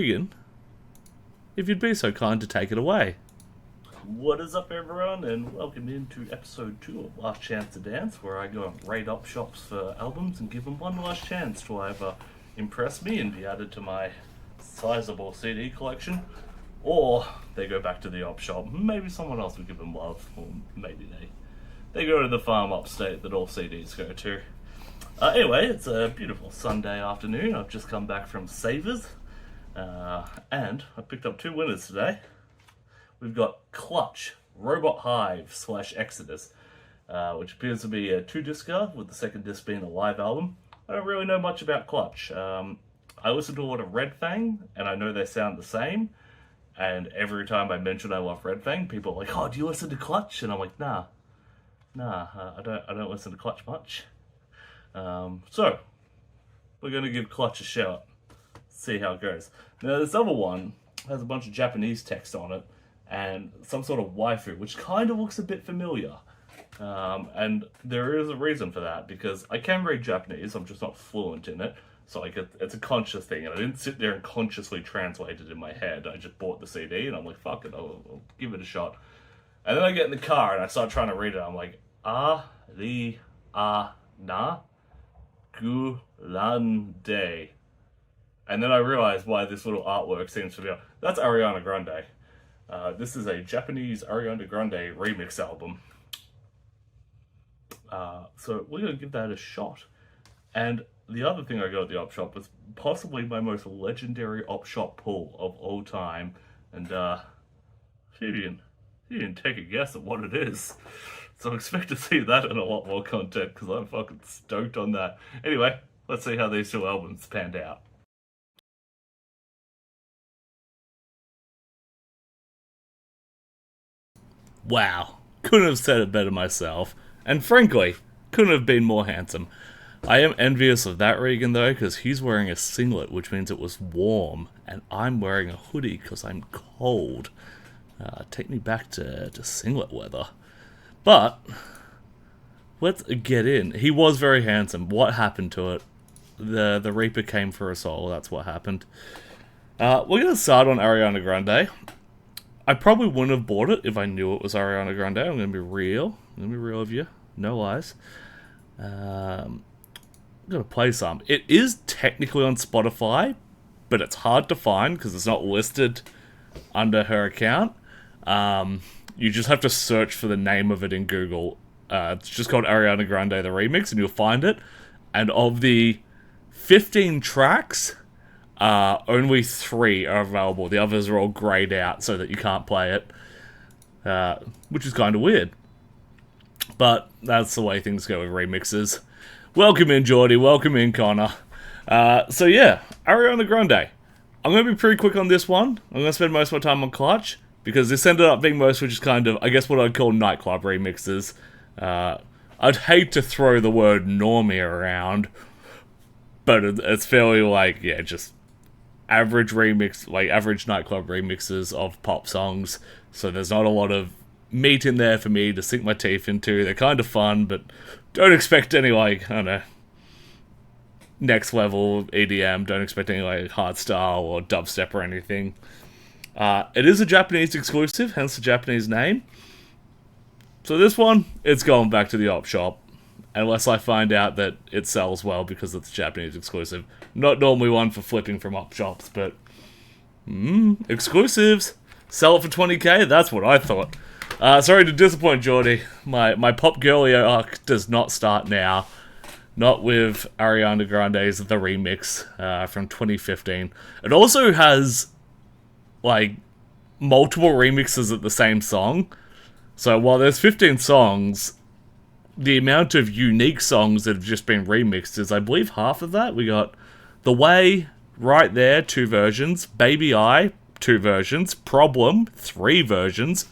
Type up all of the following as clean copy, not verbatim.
Regan, if you'd be so kind to take it away. What is up, everyone, and welcome into episode 2 of Last Chance to Dance, where I go and raid up shops for albums and give them one last chance to either impress me and be added to my sizable CD collection, or they go back to the op shop. Maybe someone else will give them love, or maybe they go to the farm upstate that all CDs go to. Anyway, it's a beautiful Sunday afternoon. I've just come back from Savers, and I picked up 2 winners today. We've got Clutch, Robot Hive / Exodus, which appears to be a 2-discer, with the second disc being a live album. I don't really know much about Clutch. I listen to a lot of Red Fang, and I know they sound the same. And every time I mention I love Red Fang, people are like, "Oh, do you listen to Clutch?" And I'm like, Nah, I don't listen to Clutch much. So we're gonna give Clutch a shot, see how it goes. Now this other one has a bunch of Japanese text on it and some sort of waifu, which kind of looks a bit familiar. And there is a reason for that, because I can read Japanese, I'm just not fluent in it. So like it's a conscious thing, and I didn't sit there and consciously translate it in my head. I just bought the CD and I'm like, fuck it, I'll give it a shot. And then I get in the car and I start trying to read it. I'm like, Ariana Grande. And then I realized why this little artwork seems familiar. That's Ariana Grande. This is a Japanese Ariana Grande remix album. So we're going to give that a shot. And the other thing I got at the op shop was possibly my most legendary op shop pull of all time. And you can take a guess at what it is. So expect to see that in a lot more content, because I'm fucking stoked on that. Anyway, let's see how these 2 albums panned out. Wow, couldn't have said it better myself. And frankly, couldn't have been more handsome. I am envious of that Regan though, because he's wearing a singlet, which means it was warm, and I'm wearing a hoodie because I'm cold. Take me back to singlet weather. But let's get in. He was very handsome. What happened to it? The Reaper came for us all. That's what happened. We're gonna start on Ariana Grande. I probably wouldn't have bought it if I knew it was Ariana Grande. I'm gonna be real. I'm gonna be real with you. No lies. I'm gonna play some. It is technically on Spotify, but it's hard to find because it's not listed under her account. You just have to search for the name of it in Google. It's just called Ariana Grande The Remix, and you'll find it. And of the 15 tracks, only 3 are available. The others are all grayed out so that you can't play it, which is kind of weird. But that's the way things go with remixes. Welcome in, Geordie. Welcome in, Connor. So yeah, Ariana Grande. I'm going to be pretty quick on this one. I'm going to spend most of my time on Clutch, because this ended up being mostly just kind of, I guess, what I'd call nightclub remixes. I'd hate to throw the word normie around, but it's fairly like, yeah, just average remix, like average nightclub remixes of pop songs. So there's not a lot of meat in there for me to sink my teeth into. They're kind of fun, but don't expect any, like, I don't know, next level EDM. Don't expect any like hardstyle or dubstep or anything. It is a Japanese exclusive, hence the Japanese name. So this one, it's going back to the op shop, unless I find out that it sells well because it's a Japanese exclusive. Not normally one for flipping from op shops, but exclusives. Sell it for 20k, that's what I thought. Sorry to disappoint, Geordie. My pop girly arc does not start now. Not with Ariana Grande's The Remix from 2015. It also has, like, multiple remixes of the same song. So while there's 15 songs, the amount of unique songs that have just been remixed is, I believe, half of that. We got The Way, Right There, 2 versions. Baby I, 2 versions. Problem, 3 versions.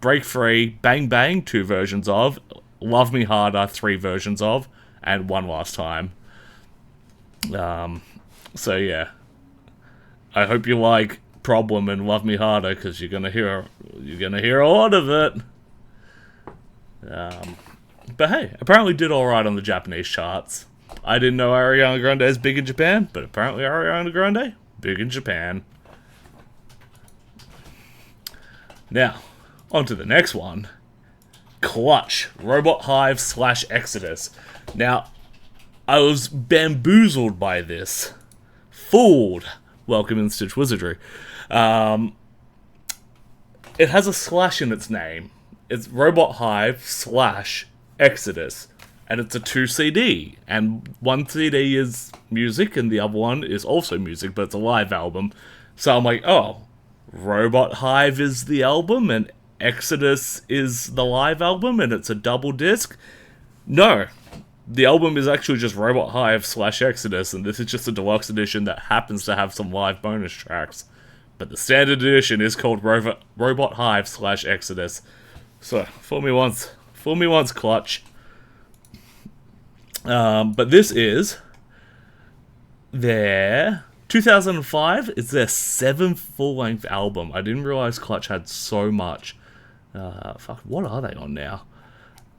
Break Free, Bang Bang, 2 versions of. Love Me Harder, 3 versions of. And One Last Time. So yeah. I hope you like Problem and Love Me Harder, because you're gonna hear a lot of it. But hey, apparently did alright on the Japanese charts. I didn't know Ariana Grande is big in Japan, but apparently Ariana Grande, big in Japan. Now, on to the next one. Clutch, Robot Hive / Exodus. Now, I was bamboozled by this. Fooled. Welcome in Stitch Wizardry. It has a slash in its name. It's Robot Hive / Exodus. And it's a 2 CD. And one CD is music and the other one is also music, but it's a live album. So I'm like, oh, Robot Hive is the album and Exodus is the live album and it's a double disc? No. The album is actually just Robot Hive / Exodus, and this is just a deluxe edition that happens to have some live bonus tracks. But the standard edition is called Robot Hive / Exodus. So, fool me once, Clutch. But this is their 2005. It's their 7th full-length album. I didn't realize Clutch had so much. What are they on now?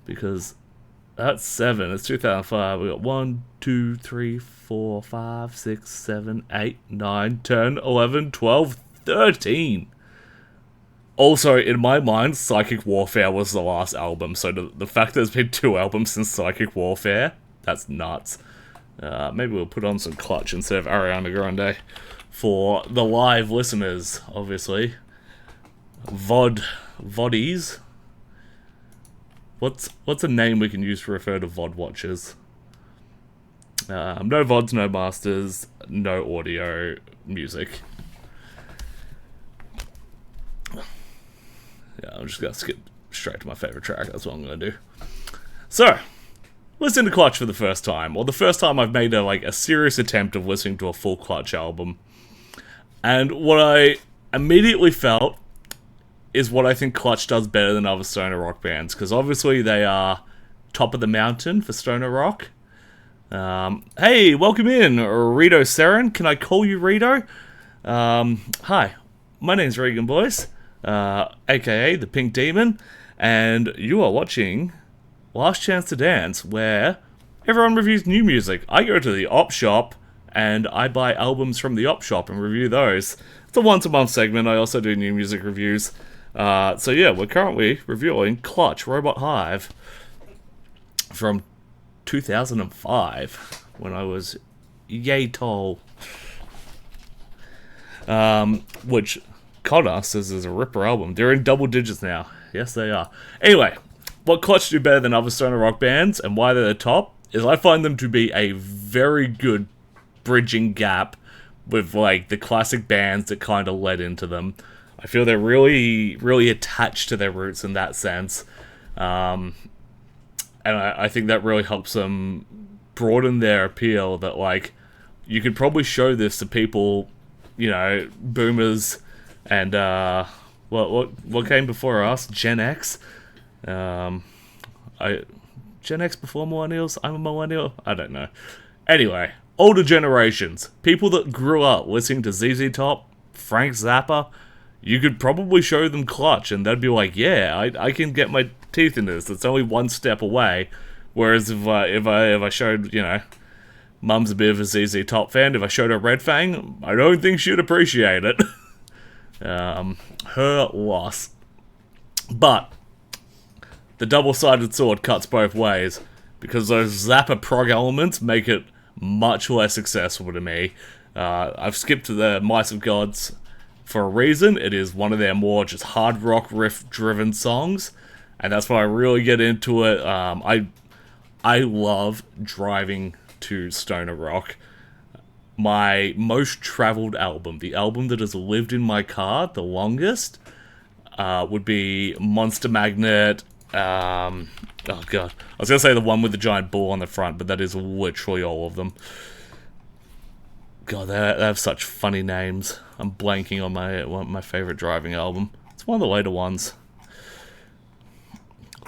Because that's 7. It's 2005. We got 1, 2, 3, 4, 5, 6, 7, 8, 9, 10, 11, 12, 13. Also, in my mind, Psychic Warfare was the last album, so the fact there's been 2 albums since Psychic Warfare, that's nuts. Maybe we'll put on some Clutch instead of Ariana Grande for the live listeners, obviously. Vodies. What's a name we can use to refer to VOD watchers? No VODs, no masters, no audio, music. Yeah, I'm just gonna skip straight to my favorite track. That's what I'm gonna do. So, listen to Clutch for the first time, or the first time I've made a serious attempt of listening to a full Clutch album. And what I immediately felt is what I think Clutch does better than other stoner rock bands, because obviously they are top of the mountain for stoner rock. Hey, welcome in, Rito Seren. Can I call you Rito? Hi, my name's Regan Boyce, aka the Pink Demon, and you are watching Last Chance to Dance, where everyone reviews new music. I go to the op shop and I buy albums from the op shop and review those. It's a once-a-month segment. I also do new music reviews. So yeah, we're currently reviewing Clutch, Robot Hive from 2005, when I was yay tall. Which Connor says is a ripper album. They're in double digits now. Yes, they are. Anyway, what Clutch do better than other stoner rock bands, and why they're the top, is I find them to be a very good bridging gap with the classic bands that kind of led into them. I feel they're really, really attached to their roots in that sense. And I think that really helps them broaden their appeal, that you could probably show this to people, boomers and what came before us, Gen X. Gen X before millennials? I'm a millennial? I don't know. Anyway, older generations, people that grew up listening to ZZ Top, Frank Zappa, you could probably show them Clutch and they'd be like, yeah, I can get my teeth in this. It's only one step away. Whereas if I showed, Mum's a bit of a ZZ Top fan, if I showed her Red Fang, I don't think she'd appreciate it. Her loss. But the double-sided sword cuts both ways, because those Zappa prog elements make it much less accessible to me. I've skipped to the Mice of Gods for a reason. It is one of their more just hard rock riff-driven songs, and that's why I really get into it. I love driving to stoner rock. My most traveled album, the album that has lived in my car the longest, would be Monster Magnet. Oh god, I was gonna say the one with the giant bull on the front, but that is literally all of them. God, they have such funny names. I'm blanking on my favorite driving album. It's one of the later ones.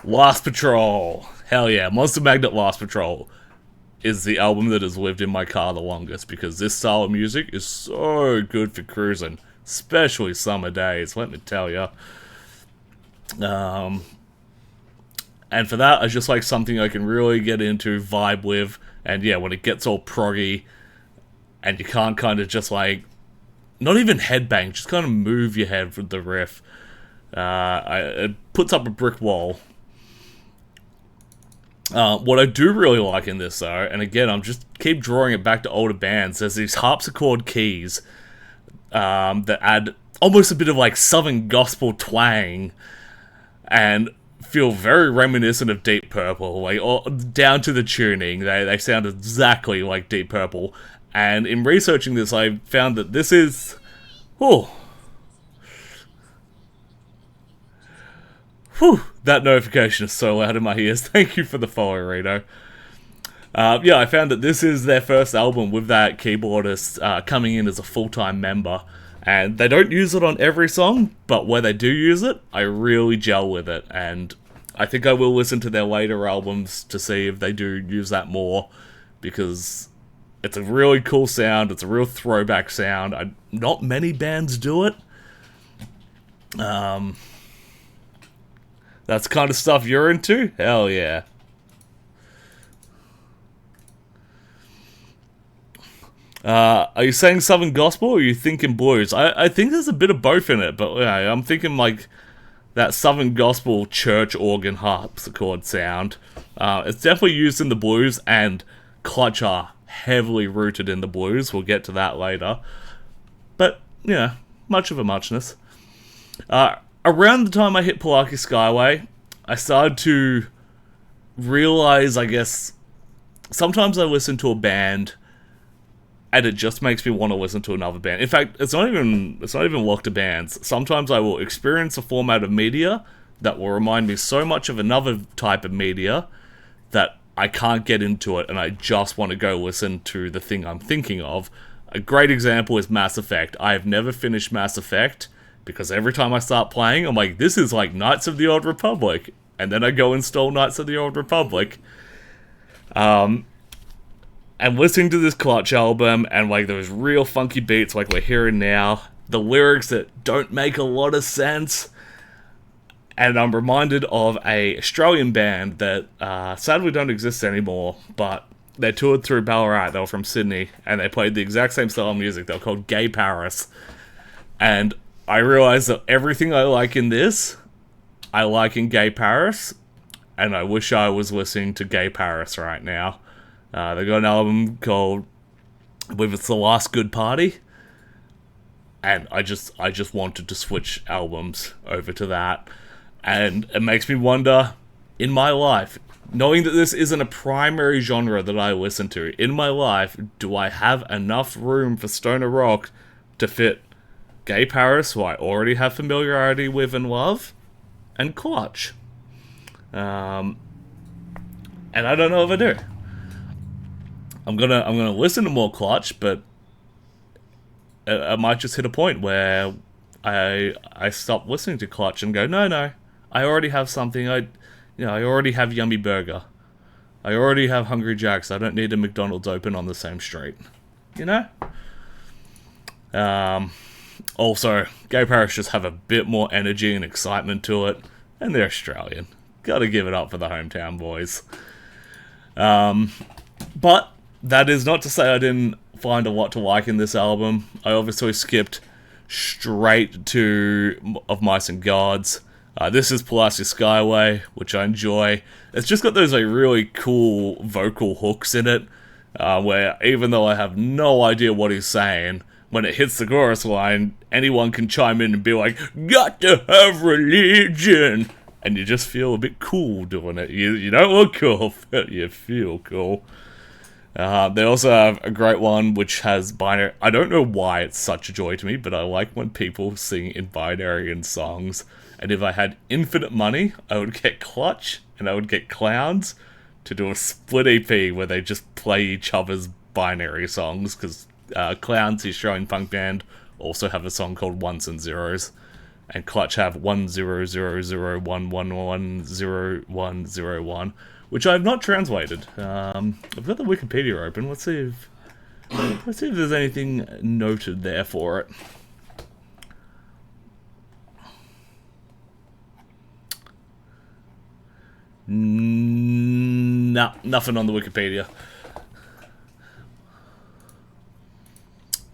Last Patrol. Hell yeah, Monster Magnet Last Patrol is the album that has lived in my car the longest, because this style of music is so good for cruising, especially summer days, let me tell ya. And for that, I just like something I can really get into, vibe with, and yeah, when it gets all proggy, and you can't kind of just not even headbang, just kind of move your head with the riff. It puts up a brick wall. What I do really like in this, though, and again, I'm just keep drawing it back to older bands, there's these harpsichord keys that add almost a bit of like Southern gospel twang and feel very reminiscent of Deep Purple, like down to the tuning. They sound exactly like Deep Purple. And in researching this, I found that this is... Whew, that notification is so loud in my ears. Thank you for the follow, Rito. Yeah, I found that this is their first album with that keyboardist coming in as a full-time member. And they don't use it on every song, but where they do use it, I really gel with it. And I think I will listen to their later albums to see if they do use that more, because it's a really cool sound. It's a real throwback sound. Not many bands do it. That's the kind of stuff you're into? Hell yeah. Are you saying Southern Gospel, or are you thinking blues? I think there's a bit of both in it, but yeah, I'm thinking like that Southern Gospel church organ harpsichord sound. It's definitely used in the blues, and Clutch are heavily rooted in the blues. We'll get to that later. But, yeah, much of a muchness. Around the time I hit Pulaski Skyway, I started to realize, I guess, sometimes I listen to a band and it just makes me want to listen to another band. In fact, it's not even locked to bands. Sometimes I will experience a format of media that will remind me so much of another type of media that I can't get into it, and I just want to go listen to the thing I'm thinking of. A great example is Mass Effect. I have never finished Mass Effect, because every time I start playing, I'm like, this is like Knights of the Old Republic. And then I go install Knights of the Old Republic. And listening to this Clutch album, and like those real funky beats like we're hearing now, the lyrics that don't make a lot of sense, and I'm reminded of a Australian band that sadly don't exist anymore, but they toured through Ballarat. They were from Sydney, and they played the exact same style of music. They were called Gay Paris. And I realized that everything I like in this, I like in Gay Paris, and I wish I was listening to Gay Paris right now. They got an album called, I believe it's The Last Good Party, and I just wanted to switch albums over to that. And it makes me wonder, in my life, knowing that this isn't a primary genre that I listen to, in my life, do I have enough room for stoner rock to fit Gay Paris, who I already have familiarity with and love, and Clutch? And I don't know if I do. I'm gonna listen to more Clutch, but I might just hit a point where I stop listening to Clutch and go, no, I already have something. I already have Yummy Burger. I already have Hungry Jack's. I don't need a McDonald's open on the same street. You know? Also, Gay Paris just have a bit more energy and excitement to it, and they're Australian. Gotta give it up for the hometown boys. But that is not to say I didn't find a lot to like in this album. I obviously skipped straight to Of Mice and Gods. This is Pulaski Skyway, which I enjoy. It's just got those like really cool vocal hooks in it, where even though I have no idea what he's saying, when it hits the chorus line, anyone can chime in and be like, "Got to have religion," and you just feel a bit cool doing it. You don't look cool, but you feel cool. They also have a great one which has binary. I don't know why it's such a joy to me, but I like when people sing in binary in songs. And if I had infinite money, I would get Clutch and I would get Clowns to do a split EP where they just play each other's binary songs. Because Clowns, the Australian punk band, also have a song called Ones and Zeros. And Clutch have 1000110101, which I have not translated. I've got the Wikipedia open. Let's see if there's anything noted there for it. Nah, nothing on the Wikipedia.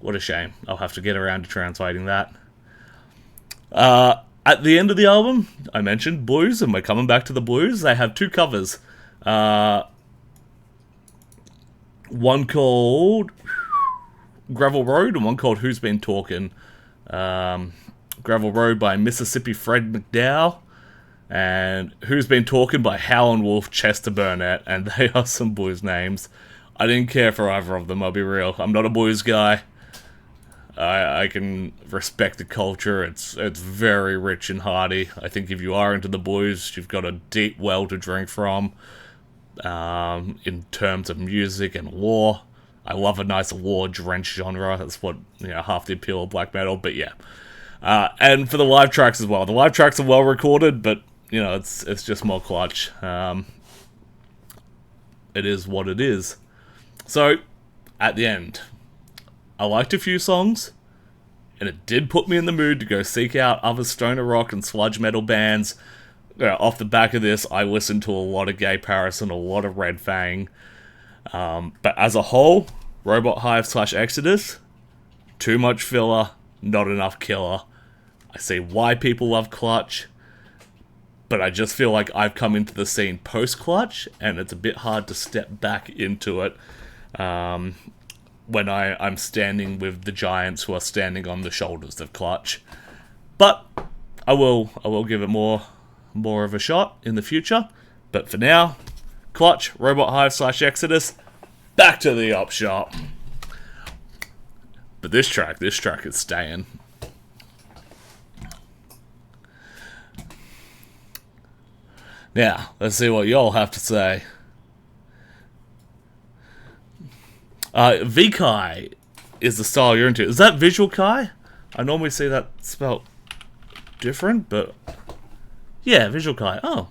What a shame. I'll have to get around to translating that. At the end of the album, I mentioned blues, and we're coming back to the blues. They have 2 covers. One called Gravel Road and one called Who's Been Talking. Gravel Road by Mississippi Fred McDowell, and Who's Been Talking by Howlin' Wolf Chester Burnett, and they are some blues names. I didn't care for either of them, I'll be real. I'm not a blues guy. I can respect the culture. It's very rich and hearty. I think if you are into the blues, you've got a deep well to drink from. In terms of music and lore, I love a nice lore-drenched genre. That's what, half the appeal of black metal. But yeah, and for the live tracks as well. The live tracks are well recorded, but it's just more clutch. It is what it is. So at the end, I liked a few songs, and it did put me in the mood to go seek out other stoner rock and sludge metal bands. Off the back of this, I listened to a lot of Gay Paris and a lot of Red Fang. But as a whole, Robot Hive / Exodus, too much filler, not enough killer. I see why people love Clutch, but I just feel like I've come into the scene post-Clutch, and it's a bit hard to step back into it when I'm standing with the giants who are standing on the shoulders of Clutch. But I will give it more of a shot in the future. But for now, Clutch, Robot Hive / Exodus, back to the op shop. But this track is staying. Now, let's see what y'all have to say. V-Kai is the style you're into. Is that Visual Kai? I normally see that spelled different, but yeah, Visual Kai. Oh,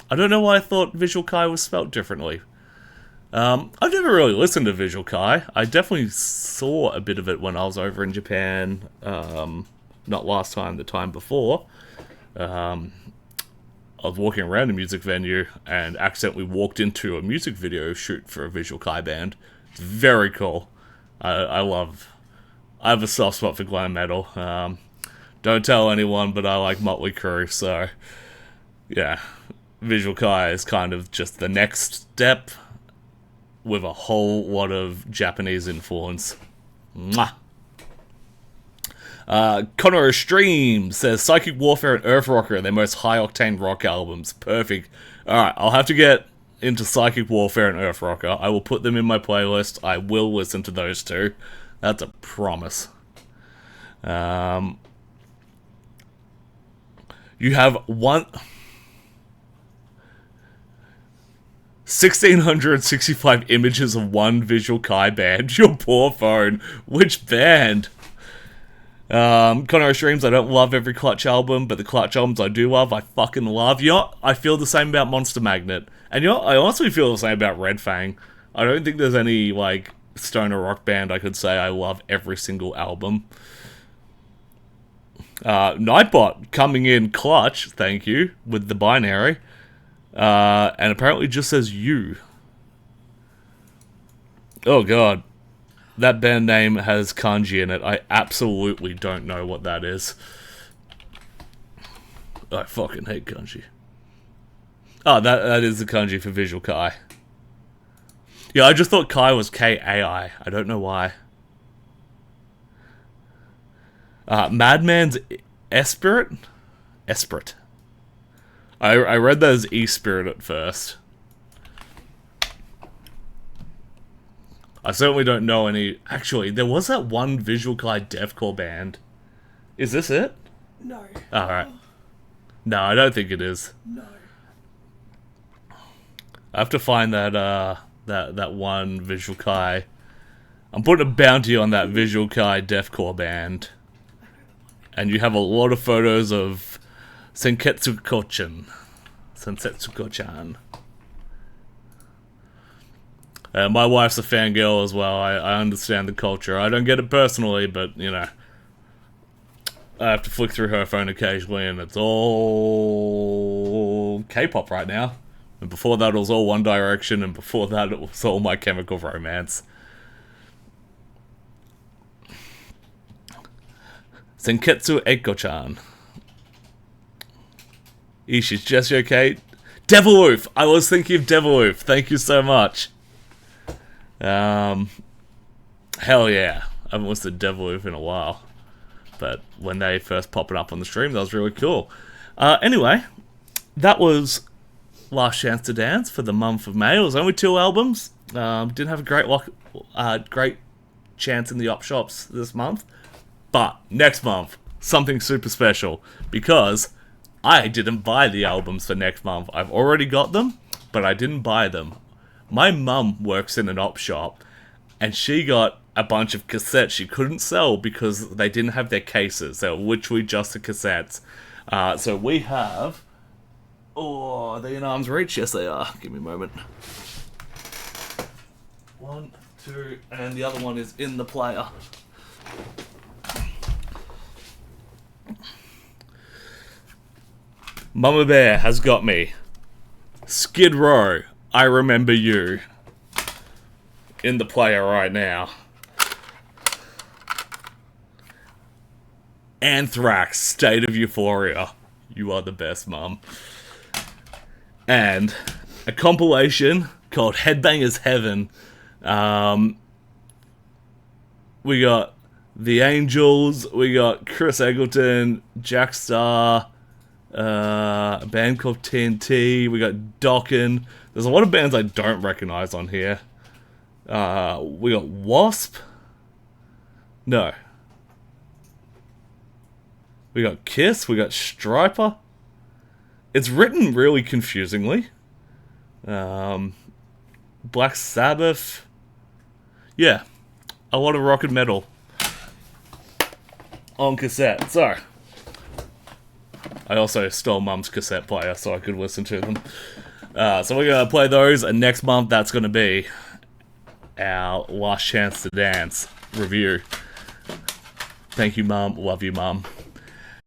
I don't know why I thought Visual Kai was spelled differently. I've never really listened to Visual Kai. I definitely saw a bit of it when I was over in Japan. Not last time, the time before. I was walking around a music venue and accidentally walked into a music video shoot for a Visual Kai band. It's very cool. I have a soft spot for glam metal. Don't tell anyone, but I like Motley Crue, so yeah. Visual Kai is kind of just the next step with a whole lot of Japanese influence. Mwah! Connor Stream says Psychic Warfare and Earth Rocker are their most high-octane rock albums. Perfect. Alright, I'll have to get into Psychic Warfare and Earth Rocker. I will put them in my playlist. I will listen to those two. That's a promise. You have 1,665 images of one Visual Kai band. Your poor phone. Which band? Connor Streams, I don't love every Clutch album, but the Clutch albums I do love, I fucking love. I feel the same about Monster Magnet. And I honestly feel the same about Red Fang. I don't think there's any, stoner rock band I could say I love every single album. Nightbot coming in clutch, thank you, with the binary. And apparently just says you. Oh god. That band name has kanji in it. I absolutely don't know what that is. I fucking hate kanji. Oh, that is the kanji for Visual Kai. Yeah, I just thought Kai was K-A-I. I don't know why. Madman's Esprit? Esprit. I read that as E-Spirit at first. I certainly don't know any... Actually, there was that one Visual Kai deathcore band. Is this it? No. Alright. No, I don't think it is. No. I have to find that one Visual Kai. I'm putting a bounty on that Visual Kai deathcore band. And you have a lot of photos of Senketsuko-chan. Sensetsuko-chan. My wife's a fangirl as well. I understand the culture. I don't get it personally, but, I have to flick through her phone occasionally, and it's all K-pop right now. And before that, it was all One Direction, and before that, it was all My Chemical Romance. Senketsu Eiko-chan. Ishi's Jesse okay? Devil Wolf! I was thinking of Devil Wolf. Thank you so much. Hell yeah. I haven't listened to Devil Wolf in a while. But when they first popped up on the stream, that was really cool. Anyway, that was Last Chance to Dance for the month of May. It was only 2 albums. Didn't have a great chance in the op shops this month. But next month, something super special. Because I didn't buy the albums for next month. I've already got them, but I didn't buy them. My mum works in an op shop, and she got a bunch of cassettes she couldn't sell because they didn't have their cases. They were literally just the cassettes. So we have... Oh, are they in arm's reach? Yes, they are. Give me a moment. 1, 2, and the other one is in the player. Mama Bear has got me Skid Row, I Remember You, in the player right now. Anthrax, State of Euphoria. You are the best, Mum. And a compilation called Headbangers Heaven. We got The Angels, we got Chris Eggleton, Jack Starr, a band called TNT, we got Dokken. There's a lot of bands I don't recognize on here. We got Wasp. No. We got Kiss, we got Striper. It's written really confusingly. Black Sabbath. Yeah, a lot of rock and metal on cassette. So, I also stole Mum's cassette player so I could listen to them. So we're going to play those, and next month that's going to be our Last Chance to Dance review. Thank you, Mum. Love you, Mum.